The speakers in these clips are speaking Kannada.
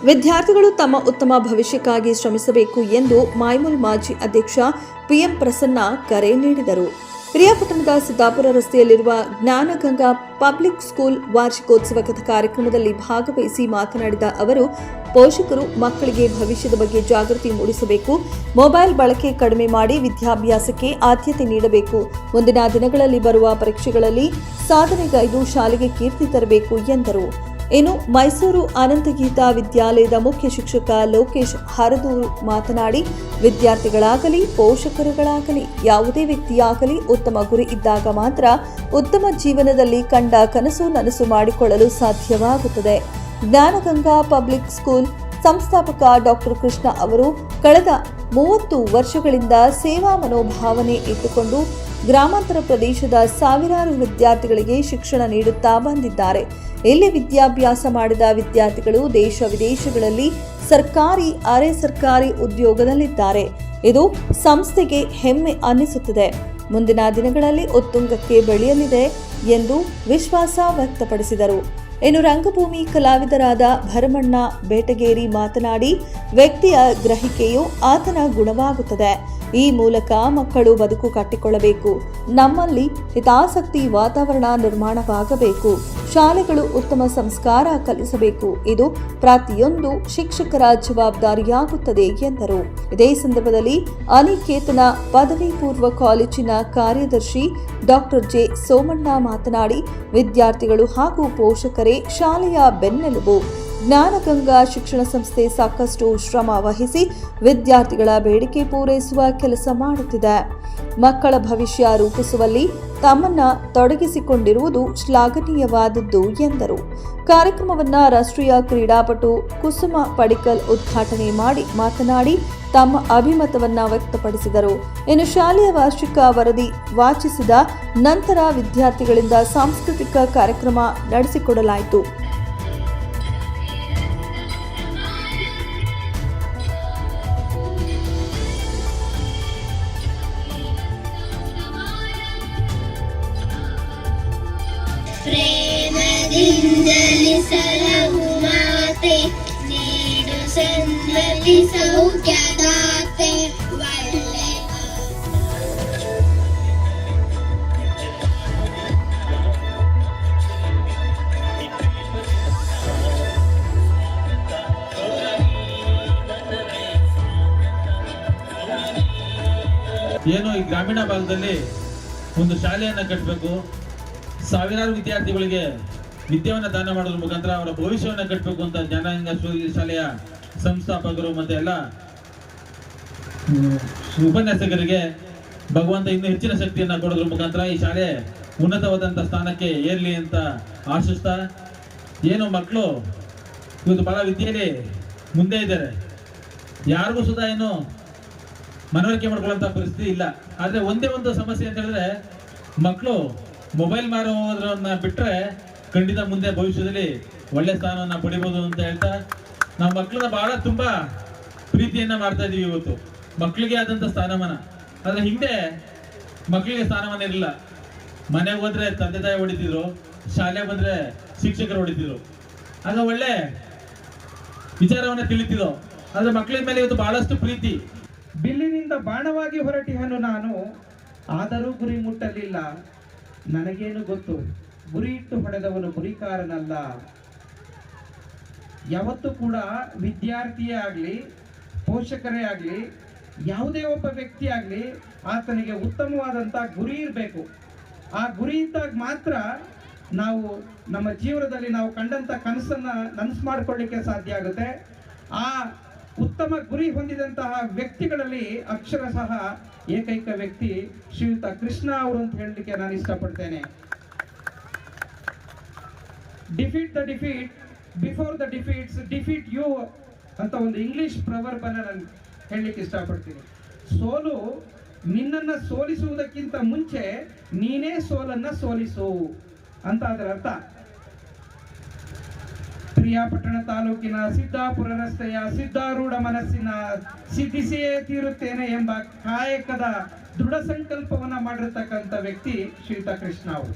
ವಿದ್ಯಾರ್ಥಿಗಳು ತಮ್ಮ ಉತ್ತಮ ಭವಿಷ್ಯಕ್ಕಾಗಿ ಶ್ರಮಿಸಬೇಕು ಎಂದು ಮಾಯ್ಮುಲ್ ಮಾಜಿ ಅಧ್ಯಕ್ಷ ಪಿಎಂ ಪ್ರಸನ್ನ ಕರೆ ನೀಡಿದರು. ಪಿರಿಯಾಪಟ್ಟಣದ ಸಿದ್ದಾಪುರ ರಸ್ತೆಯಲ್ಲಿರುವ ಜ್ಞಾನಗಂಗಾ ಪಬ್ಲಿಕ್ ಸ್ಕೂಲ್ ವಾರ್ಷಿಕೋತ್ಸವದ ಕಾರ್ಯಕ್ರಮದಲ್ಲಿ ಭಾಗವಹಿಸಿ ಮಾತನಾಡಿದ ಅವರು, ಪೋಷಕರು ಮಕ್ಕಳಿಗೆ ಭವಿಷ್ಯದ ಬಗ್ಗೆ ಜಾಗೃತಿ ಮೂಡಿಸಬೇಕು, ಮೊಬೈಲ್ ಬಳಕೆ ಕಡಿಮೆ ಮಾಡಿ ವಿದ್ಯಾಭ್ಯಾಸಕ್ಕೆ ಆದ್ಯತೆ ನೀಡಬೇಕು, ಮುಂದಿನ ದಿನಗಳಲ್ಲಿ ಬರುವ ಪರೀಕ್ಷೆಗಳಲ್ಲಿ ಸಾಧನೆಗೈದು ಶಾಲೆಗೆ ಕೀರ್ತಿ ತರಬೇಕು ಎಂದರು. ಇನ್ನು ಮೈಸೂರು ಅನಂತಗೀತಾ ವಿದ್ಯಾಲಯದ ಮುಖ್ಯ ಶಿಕ್ಷಕ ಲೋಕೇಶ್ ಹರದೂರು ಮಾತನಾಡಿ, ವಿದ್ಯಾರ್ಥಿಗಳಾಗಲಿ ಪೋಷಕರುಗಳಾಗಲಿ ಯಾವುದೇ ವ್ಯಕ್ತಿಯಾಗಲಿ ಉತ್ತಮ ಗುರಿ ಇದ್ದಾಗ ಮಾತ್ರ ಉತ್ತಮ ಜೀವನದಲ್ಲಿ ಕಂಡ ಕನಸು ನನಸು ಮಾಡಿಕೊಳ್ಳಲು ಸಾಧ್ಯವಾಗುತ್ತದೆ. ಜ್ಞಾನಗಂಗಾ ಪಬ್ಲಿಕ್ ಸ್ಕೂಲ್ ಸಂಸ್ಥಾಪಕ ಡಾಕ್ಟರ್ ಕೃಷ್ಣ ಅವರು ಕಳೆದ 30 ವರ್ಷಗಳಿಂದ ಸೇವಾ ಮನೋಭಾವನೆ ಇಟ್ಟುಕೊಂಡು ಗ್ರಾಮಾಂತರ ಪ್ರದೇಶದ ಸಾವಿರಾರು ವಿದ್ಯಾರ್ಥಿಗಳಿಗೆ ಶಿಕ್ಷಣ ನೀಡುತ್ತಾ ಬಂದಿದ್ದಾರೆ. ಇಲ್ಲಿ ವಿದ್ಯಾಭ್ಯಾಸ ಮಾಡಿದ ವಿದ್ಯಾರ್ಥಿಗಳು ದೇಶ ವಿದೇಶಗಳಲ್ಲಿ ಸರ್ಕಾರಿ ಅರೆ ಸರ್ಕಾರಿ ಉದ್ಯೋಗದಲ್ಲಿದ್ದಾರೆ. ಇದು ಸಂಸ್ಥೆಗೆ ಹೆಮ್ಮೆ ಅನ್ನಿಸುತ್ತದೆ. ಮುಂದಿನ ದಿನಗಳಲ್ಲಿ ಉತ್ತುಂಗಕ್ಕೆ ಬೆಳೆಯಲಿದೆ ಎಂದು ವಿಶ್ವಾಸ ವ್ಯಕ್ತಪಡಿಸಿದರು. ಇನ್ನು ರಂಗಭೂಮಿ ಕಲಾವಿದರಾದ ಭರಮಣ್ಣ ಬೇಟಗೇರಿ ಮಾತನಾಡಿ, ವ್ಯಕ್ತಿಯ ಗ್ರಹಿಕೆಯು ಆತನ ಗುಣವಾಗುತ್ತದೆ. ಈ ಮೂಲಕ ಮಕ್ಕಳು ಬದುಕು ಕಟ್ಟಿಕೊಳ್ಳಬೇಕು. ನಮ್ಮಲ್ಲಿ ಹಿತಾಸಕ್ತಿ ವಾತಾವರಣ ನಿರ್ಮಾಣವಾಗಬೇಕು. ಶಾಲೆಗಳು ಉತ್ತಮ ಸಂಸ್ಕಾರ ಕಲಿಸಬೇಕು. ಇದು ಪ್ರತಿಯೊಂದು ಶಿಕ್ಷಕರ ಜವಾಬ್ದಾರಿಯಾಗುತ್ತದೆ ಎಂದರು. ಇದೇ ಸಂದರ್ಭದಲ್ಲಿ ಅನಿಕೇತನ ಪದವಿ ಪೂರ್ವ ಕಾಲೇಜಿನ ಕಾರ್ಯದರ್ಶಿ ಡಾಕ್ಟರ್ ಜೆ ಸೋಮಣ್ಣ ಮಾತನಾಡಿ, ವಿದ್ಯಾರ್ಥಿಗಳು ಹಾಗೂ ಪೋಷಕರೇ ಶಾಲೆಯ ಬೆನ್ನೆಲುಬು. ಜ್ಞಾನಗಂಗಾ ಶಿಕ್ಷಣ ಸಂಸ್ಥೆ ಸಾಕಷ್ಟು ಶ್ರಮ ವಹಿಸಿ ವಿದ್ಯಾರ್ಥಿಗಳ ಬೇಡಿಕೆ ಪೂರೈಸುವ ಕೆಲಸ ಮಾಡುತ್ತಿದೆ. ಮಕ್ಕಳ ಭವಿಷ್ಯ ರೂಪಿಸುವಲ್ಲಿ ತಮ್ಮನ್ನ ತೊಡಗಿಸಿಕೊಂಡಿರುವುದು ಶ್ಲಾಘನೀಯವಾದದ್ದು ಎಂದರು. ಕಾರ್ಯಕ್ರಮವನ್ನು ರಾಷ್ಟ್ರೀಯ ಕ್ರೀಡಾಪಟು ಕುಸುಮ ಪಡಿಕಲ್ ಉದ್ಘಾಟನೆ ಮಾಡಿ ಮಾತನಾಡಿ ತಮ್ಮ ಅಭಿಮತವನ್ನ ವ್ಯಕ್ತಪಡಿಸಿದರು. ಇನ್ನು ಶಾಲೆಯ ವಾರ್ಷಿಕ ವರದಿ ವಾಚಿಸಿದ ನಂತರ ವಿದ್ಯಾರ್ಥಿಗಳಿಂದ ಸಾಂಸ್ಕೃತಿಕ ಕಾರ್ಯಕ್ರಮ ನಡೆಸಿಕೊಡಲಾಯಿತು. ಪ್ರೇಮದಿಂದಲಿ ಸಲಹು ಮಾತೆ, ನೀಡು ಸನ್ಮತಿ ಸೌಖ್ಯದಾತೆ, ಒಳ್ಳೆ ಏನು ಈ ಗ್ರಾಮೀಣ ಭಾಗದಲ್ಲಿ ಒಂದು ಶಾಲೆಯನ್ನು ಕಟ್ಟಬೇಕು, ಸಾವಿರಾರು ವಿದ್ಯಾರ್ಥಿಗಳಿಗೆ ವಿದ್ಯೆಯನ್ನು ದಾನ ಮಾಡೋದ್ರ ಮುಖಾಂತರ ಅವರ ಭವಿಷ್ಯವನ್ನು ಕಟ್ಟಬೇಕು ಅಂತ ಜ್ಞಾನಗಂಗಾ ಶಾಲೆಯ ಸಂಸ್ಥಾಪಕರು ಮತ್ತೆ ಎಲ್ಲ ಉಪನ್ಯಾಸಕರಿಗೆ ಭಗವಂತ ಇನ್ನೂ ಹೆಚ್ಚಿನ ಶಕ್ತಿಯನ್ನು ಕೊಡೋದ್ರ ಮುಖಾಂತರ ಈ ಶಾಲೆ ಉನ್ನತವಾದಂಥ ಸ್ಥಾನಕ್ಕೆ ಏರ್ಲಿ ಅಂತ ಆಶಿಸ್ತಾ, ಏನು ಮಕ್ಕಳು ಇವತ್ತು ಬಹಳ ವಿದ್ಯೆಯಲ್ಲಿ ಮುಂದೆ ಇದ್ದಾರೆ, ಯಾರಿಗೂ ಸುಧಾ ಏನು ಮನವರಿಕೆ ಮಾಡ್ಕೊಳ್ಳುವಂಥ ಪರಿಸ್ಥಿತಿ ಇಲ್ಲ. ಆದರೆ ಒಂದೇ ಒಂದು ಸಮಸ್ಯೆ ಅಂತ ಹೇಳಿದ್ರೆ, ಮಕ್ಕಳು ಮೊಬೈಲ್ ಮಾರೋದ್ರನ್ನ ಬಿಟ್ಟರೆ ಖಂಡಿತ ಮುಂದೆ ಭವಿಷ್ಯದಲ್ಲಿ ಒಳ್ಳೆ ಸ್ಥಾನವನ್ನು ಪಡಿಬೋದು ಅಂತ ಹೇಳ್ತಾ, ನಾವು ಮಕ್ಕಳನ್ನ ಬಹಳ ತುಂಬಾ ಪ್ರೀತಿಯನ್ನ ಮಾಡ್ತಾ ಇದೀವಿ. ಇವತ್ತು ಮಕ್ಕಳಿಗೆ ಆದಂಥ ಸ್ಥಾನಮಾನ, ಆದರೆ ಹಿಂದೆ ಮಕ್ಕಳಿಗೆ ಸ್ಥಾನಮಾನ ಇರಲಿಲ್ಲ. ಮನೆಗೆ ಹೋದ್ರೆ ತಂದೆ ತಾಯಿ ಹೊಡಿತಿದ್ರು, ಶಾಲೆಗೆ ಬಂದ್ರೆ ಶಿಕ್ಷಕರು ಹೊಡಿತಿದ್ರು. ಆಗ ಒಳ್ಳೆ ವಿಚಾರವನ್ನ ತಿಳಿತಿದ್ರು. ಆದ್ರೆ ಮಕ್ಕಳ ಮೇಲೆ ಇವತ್ತು ಬಹಳಷ್ಟು ಪ್ರೀತಿ. ಬಿಲ್ಲಿನಿಂದ ಬಾಣವಾಗಿ ಹೊರಟಿಹನು ನಾನು, ಆದರೂ ಗುರಿ ಮುಟ್ಟಲಿಲ್ಲ. ನನಗೇನು ಗೊತ್ತು, ಗುರಿ ಇಟ್ಟು ಹೊಡೆದವನು ಗುರಿಕಾರನಲ್ಲ. ಯಾವತ್ತೂ ಕೂಡ ವಿದ್ಯಾರ್ಥಿಯೇ ಆಗಲಿ, ಪೋಷಕರೇ ಆಗಲಿ, ಯಾವುದೇ ಒಬ್ಬ ವ್ಯಕ್ತಿ ಆಗಲಿ, ಆತನಿಗೆ ಉತ್ತಮವಾದಂಥ ಗುರಿ ಇರಬೇಕು. ಆ ಗುರಿ ಇದ್ದಾಗ ಮಾತ್ರ ನಾವು ನಮ್ಮ ಜೀವನದಲ್ಲಿ ನಾವು ಕಂಡಂಥ ಕನಸನ್ನು ನನಸು ಮಾಡಿಕೊಳ್ಳಿಕ್ಕೆ ಸಾಧ್ಯ ಆಗುತ್ತೆ. ಆ ಉತ್ತಮ ಗುರಿ ಹೊಂದಿದಂತಹ ವ್ಯಕ್ತಿಗಳಲ್ಲಿ ಅಕ್ಷರಶಃ ಏಕೈಕ ವ್ಯಕ್ತಿ ಶ್ರೀಯುತ ಕೃಷ್ಣ ಅವರು ಅಂತ ಹೇಳಲಿಕ್ಕೆ ನಾನು ಇಷ್ಟಪಡ್ತೇನೆ. Defeat the defeat before the defeats defeat you ಅಂತ ಒಂದು ಇಂಗ್ಲಿಷ್ ಪ್ರವರ್ಬ್ ಅನ್ನ ನಾನು ಹೇಳಲಿಕ್ಕೆ ಇಷ್ಟಪಡ್ತೀನಿ. ಸೋಲು ನಿನ್ನನ್ನು ಸೋಲಿಸುವುದಕ್ಕಿಂತ ಮುಂಚೆ ನೀನೇ ಸೋಲನ್ನ ಸೋಲಿಸು ಅಂತ ಅದರ ಅರ್ಥ. ಪಿರಿಯಾಪಟ್ಟಣ ತಾಲೂಕಿನ ಸಿದ್ದಾಪುರ ರಸ್ತೆಯ ಸಿದ್ಧಾರೂಢ ಮನಸ್ಸಿನ ಸಿದ್ಧಿಸಿಯೇ ತೀರುತ್ತೇನೆ ಎಂಬ ಕಾಯಕದ ದೃಢ ಸಂಕಲ್ಪವನ್ನ ಮಾಡಿರ್ತಕ್ಕಂಥ ವ್ಯಕ್ತಿ ಶ್ರೀಯುತ ಕೃಷ್ಣ ಅವರು.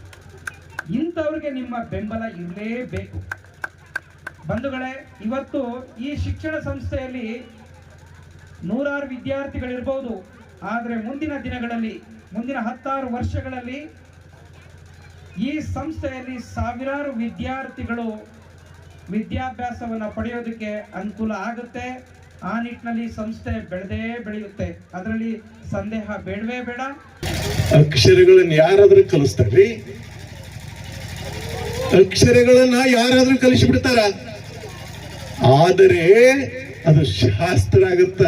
ಇಂಥವ್ರಿಗೆ ನಿಮ್ಮ ಬೆಂಬಲ ಇರಲೇಬೇಕು. ಬಂಧುಗಳೇ, ಇವತ್ತು ಈ ಶಿಕ್ಷಣ ಸಂಸ್ಥೆಯಲ್ಲಿ ನೂರಾರು ವಿದ್ಯಾರ್ಥಿಗಳಿರ್ಬೋದು, ಆದರೆ ಮುಂದಿನ ದಿನಗಳಲ್ಲಿ, ಮುಂದಿನ 10 ವರ್ಷಗಳಲ್ಲಿ ಈ ಸಂಸ್ಥೆಯಲ್ಲಿ ಸಾವಿರಾರು ವಿದ್ಯಾರ್ಥಿಗಳು ವಿದ್ಯಾಭ್ಯಾಸವನ್ನು ಪಡೆಯೋದಕ್ಕೆ ಅನುಕೂಲ ಆಗುತ್ತೆ. ಆ ನಿಟ್ಟಿನಲ್ಲಿ ಸಂಸ್ಥೆ ಬೆಳೆದೇ ಬೆಳೆಯುತ್ತೆ, ಅದರಲ್ಲಿ ಸಂದೇಹ ಬೇಡವೇ ಬೇಡ. ಅಕ್ಷರಗಳನ್ನು ಯಾರಾದ್ರೂ ಕಲಿಸ್ತಾರ್ರಿ? ಅಕ್ಷರಗಳನ್ನ ಯಾರಾದ್ರೂ ಕಲಿಸಿಬಿಡ್ತಾರ? ಆದರೆ ಅದು ಶಾಸ್ತ್ರ ಆಗುತ್ತ.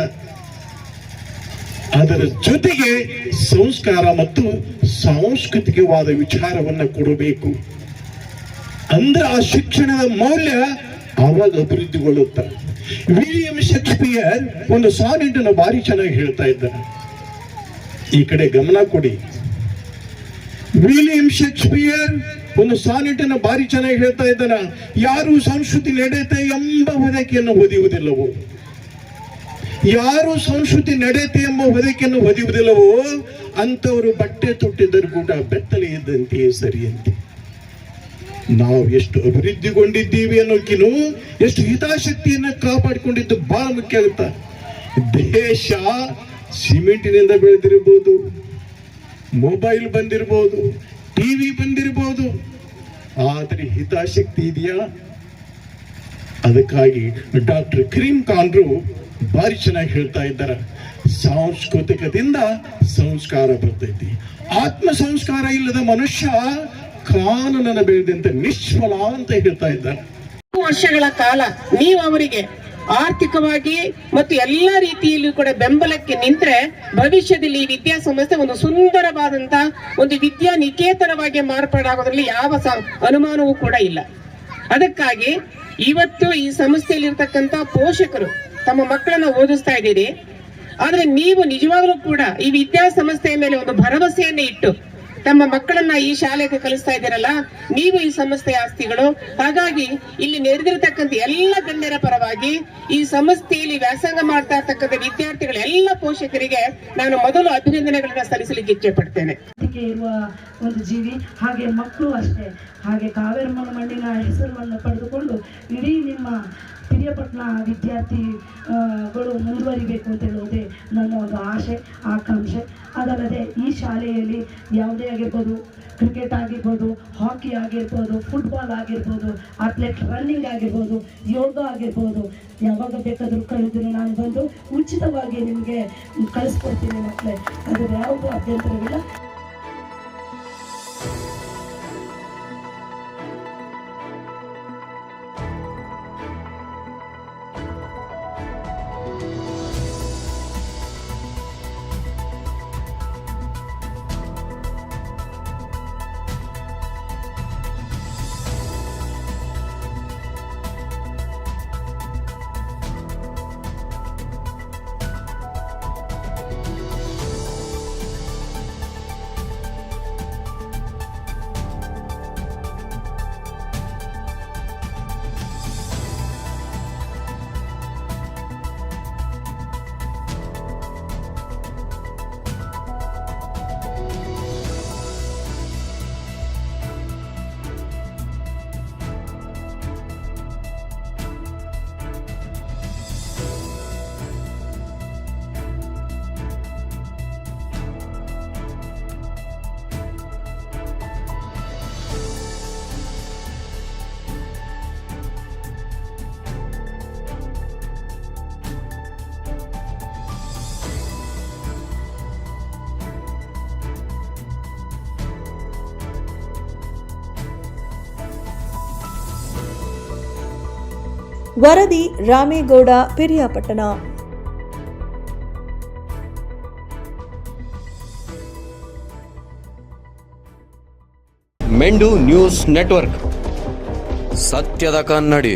ಅದರ ಜೊತೆಗೆ ಸಂಸ್ಕಾರ ಮತ್ತು ಸಾಂಸ್ಕೃತಿಕವಾದ ವಿಚಾರವನ್ನ ಕೊಡಬೇಕು. ಅಂದ್ರೆ ಆ ಶಿಕ್ಷಣದ ಮೌಲ್ಯ ಆವಾಗ ಅಭಿವೃದ್ಧಿಗೊಳ್ಳುತ್ತ. ವಿಲಿಯಂ ಶೇಕ್ಸ್ಪಿಯರ್ ಒಂದು ಸಾನೆಟನ್ನು ಭಾರಿ ಚೆನ್ನಾಗಿ ಹೇಳ್ತಾ ಇದ್ದಾರೆ, ಈ ಕಡೆ ಗಮನ ಕೊಡಿ. ವಿಲಿಯಂ ಶೇಕ್ಸ್ಪಿಯರ್ ಒಂದು ಸಾನೆಟನ್ನು ಭಾರಿ ಚೆನ್ನಾಗಿ ಹೇಳ್ತಾ ಇದ್ದಾನ, ಯಾರು ಸಂಸ್ಕೃತಿ ನಡೆಯುತ್ತೆ ಎಂಬ ಹೊದಿಕೆಯನ್ನು ಹೊದಿಯುವುದಿಲ್ಲವೋ, ಯಾರು ಸಂಸ್ಕೃತಿ ನಡೆಯುತ್ತೆ ಎಂಬ ಹೊದಿಕೆಯನ್ನು ಹೊದಿಯುವುದಿಲ್ಲವೋ ಅಂತವರು ಬಟ್ಟೆ ತೊಟ್ಟಿದ್ದರು ಕೂಡ ಬೆತ್ತಲೆ ಇದ್ದಂತೆಯೇ ಸರಿಯಂತೆ. ನಾವು ಎಷ್ಟು ಅಭಿವೃದ್ಧಿಗೊಂಡಿದ್ದೀವಿ ಅನ್ನೋಕಿನು ಎಷ್ಟು ಹಿತಾಸಕ್ತಿಯನ್ನು ಕಾಪಾಡಿಕೊಂಡಿದ್ದು ಬಹಳ ಮುಖ್ಯ ಆಗುತ್ತ. ದೇಶ ಸಿಮೆಂಟಿನಿಂದ ಬೆಳೆದಿರಬಹುದು, ಮೊಬೈಲ್ ಬಂದಿರಬಹುದು, ಟಿವಿ ಬಂದಿರಬಹುದು, ಆದರೆ ಹಿತಾಸಕ್ತಿ ಇದೆಯಾ? ಅದಕ್ಕಾಗಿ ಡಾಕ್ಟರ್ ಕರೀಂ ಖಾನ್ರು ಭಾರಿ ಚೆನ್ನಾಗಿ ಹೇಳ್ತಾ ಇದ್ದಾರೆ, ಸಾಂಸ್ಕೃತಿಕದಿಂದ ಸಂಸ್ಕಾರ ಬರ್ತೈತಿ. ಆತ್ಮ ಸಂಸ್ಕಾರ ಇಲ್ಲದ ಮನುಷ್ಯ ಕಾನೂನನ್ನು ಬೆಳೆದಂತೆ ನಿಷ್ಫಲ ಅಂತ ಹೇಳ್ತಾ ಇದ್ದಾರೆ. ವರ್ಷಗಳ ಕಾಲ ನೀವು ಅವರಿಗೆ ಆರ್ಥಿಕವಾಗಿ ಮತ್ತು ಎಲ್ಲ ರೀತಿಯಲ್ಲೂ ಕೂಡ ಬೆಂಬಲಕ್ಕೆ ನಿಂತರೆ ಭವಿಷ್ಯದಲ್ಲಿ ಈ ವಿದ್ಯಾಸಂಸ್ಥೆ ಒಂದು ಸುಂದರವಾದಂತ ಒಂದು ವಿದ್ಯಾ ನಿಕೇತನವಾಗಿ ಮಾರ್ಪಾಡಾಗೋದ್ರಲ್ಲಿ ಯಾವ ಅನುಮಾನವೂ ಕೂಡ ಇಲ್ಲ. ಅದಕ್ಕಾಗಿ ಇವತ್ತು ಈ ಸಂಸ್ಥೆಯಲ್ಲಿರ್ತಕ್ಕಂಥ ಪೋಷಕರು ತಮ್ಮ ಮಕ್ಕಳನ್ನ ಓದಿಸ್ತಾ ಇದ್ದೀರಿ, ಆದ್ರೆ ನೀವು ನಿಜವಾಗ್ಲೂ ಕೂಡ ಈ ವಿದ್ಯಾಸಂಸ್ಥೆಯ ಮೇಲೆ ಒಂದು ಭರವಸೆಯನ್ನೇ ಇಟ್ಟು ತಮ್ಮ ಮಕ್ಕಳನ್ನ ಈ ಶಾಲೆಗೆ ಕಲಿಸ್ತಾ ಇದ್ದೀರಲ್ಲ, ನೀವು ಈ ಸಂಸ್ಥೆಯ ಆಸ್ತಿಗಳು. ಹಾಗಾಗಿ ಇಲ್ಲಿ ನೆರೆದಿರತಕ್ಕಂಥ ಎಲ್ಲ ಗಣ್ಯರ ಪರವಾಗಿ ಈ ಸಂಸ್ಥೆಯಲ್ಲಿ ವ್ಯಾಸಂಗ ಮಾಡ್ತಾ ಇರ್ತಕ್ಕಂಥ ವಿದ್ಯಾರ್ಥಿಗಳ ಎಲ್ಲ ಪೋಷಕರಿಗೆ ನಾನು ಮೊದಲು ಅಭಿನಂದನೆಗಳನ್ನ ಸಲ್ಲಿಸಲಿಕ್ಕೆ ಇಚ್ಛೆ ಪಡ್ತೇನೆ. ಇರುವ ಒಂದು ಜೀವಿ, ಹಾಗೆ ಮಕ್ಕಳು ಅಷ್ಟೇ. ಹಾಗೆ ಕಾವೇರಮ್ಮನ ಮಣ್ಣಿನ ಹೆಸರನ್ನು ಪಡೆದುಕೊಂಡು ಇಡೀ ನಿಮ್ಮ ಪಿರಿಯಾಪಟ್ಟಣ ವಿದ್ಯಾರ್ಥಿಗಳು ಮುಂದುವರಿಬೇಕು ಅಂತ ಹೇಳುವುದೇ ನನ್ನ ಒಂದು ಆಶೆ, ಆಕಾಂಕ್ಷೆ. ಅದಲ್ಲದೆ ಈ ಶಾಲೆಯಲ್ಲಿ ಯಾವುದೇ ಆಗಿರ್ಬೋದು, ಕ್ರಿಕೆಟ್ ಆಗಿರ್ಬೋದು, ಹಾಕಿ ಆಗಿರ್ಬೋದು, ಫುಟ್ಬಾಲ್ ಆಗಿರ್ಬೋದು, ಅಥ್ಲೆಟ್ ರನ್ನಿಂಗ್ ಆಗಿರ್ಬೋದು, ಯೋಗ ಆಗಿರ್ಬೋದು, ಯಾವಾಗ ಬೇಕಾದರೂ ಕಳೆದ್ರು ನಾನು ಬಂದು ಉಚಿತವಾಗಿ ನಿಮಗೆ ಕಳಿಸ್ಕೊಡ್ತೀನಿ ಮಕ್ಕಳೇ, ಅದರ ಯಾವುದೂ ಅಭ್ಯಂತರವಿಲ್ಲ. ವರದಿ ರಾಮೇಗೌಡ, ಪಿರಿಯಾಪಟ್ಟಣ. ಮೆಂಡು ನ್ಯೂಸ್ ನೆಟ್ವರ್ಕ್, ಸತ್ಯದ ಕನ್ನಡಿ.